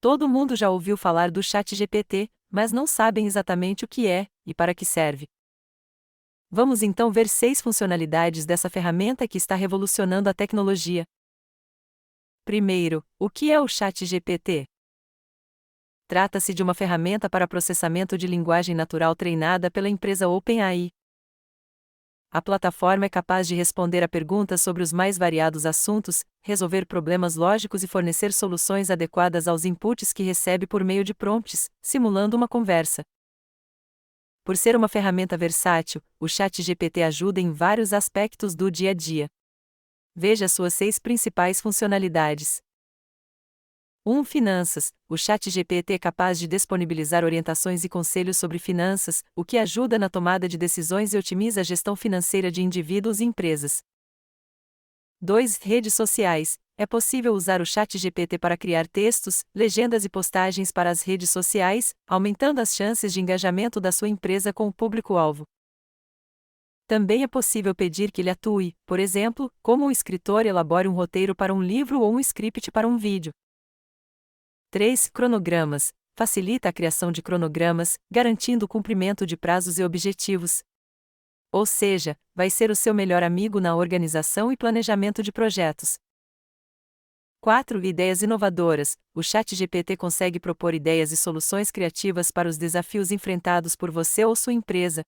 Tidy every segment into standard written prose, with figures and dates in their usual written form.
Todo mundo já ouviu falar do ChatGPT, mas não sabem exatamente o que é e para que serve. Vamos então ver 6 funcionalidades dessa ferramenta que está revolucionando a tecnologia. Primeiro, o que é o ChatGPT? Trata-se de uma ferramenta para processamento de linguagem natural treinada pela empresa OpenAI. A plataforma é capaz de responder a perguntas sobre os mais variados assuntos, resolver problemas lógicos e fornecer soluções adequadas aos inputs que recebe por meio de prompts, simulando uma conversa. Por ser uma ferramenta versátil, o ChatGPT ajuda em vários aspectos do dia a dia. Veja suas 6 principais funcionalidades. 1. Finanças. O ChatGPT é capaz de disponibilizar orientações e conselhos sobre finanças, o que ajuda na tomada de decisões e otimiza a gestão financeira de indivíduos e empresas. 2. Redes sociais. É possível usar o ChatGPT para criar textos, legendas e postagens para as redes sociais, aumentando as chances de engajamento da sua empresa com o público-alvo. Também é possível pedir que ele atue, por exemplo, como um escritor elabore um roteiro para um livro ou um script para um vídeo. 3. Cronogramas. Facilita a criação de cronogramas, garantindo o cumprimento de prazos e objetivos. Ou seja, vai ser o seu melhor amigo na organização e planejamento de projetos. 4. Ideias inovadoras. O ChatGPT consegue propor ideias e soluções criativas para os desafios enfrentados por você ou sua empresa,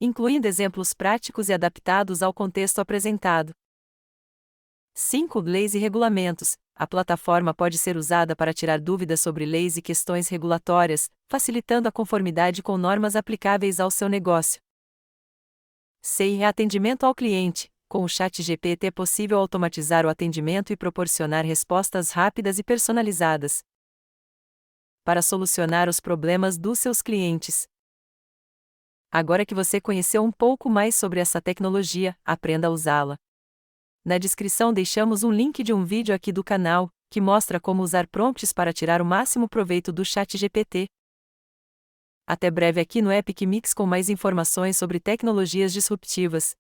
incluindo exemplos práticos e adaptados ao contexto apresentado. 5. Leis e regulamentos. A plataforma pode ser usada para tirar dúvidas sobre leis e questões regulatórias, facilitando a conformidade com normas aplicáveis ao seu negócio. 6. Atendimento ao cliente. Com o ChatGPT é possível automatizar o atendimento e proporcionar respostas rápidas e personalizadas para solucionar os problemas dos seus clientes. Agora que você conheceu um pouco mais sobre essa tecnologia, aprenda a usá-la. Na descrição deixamos um link de um vídeo aqui do canal, que mostra como usar prompts para tirar o máximo proveito do ChatGPT. Até breve aqui no Epic Mix com mais informações sobre tecnologias disruptivas.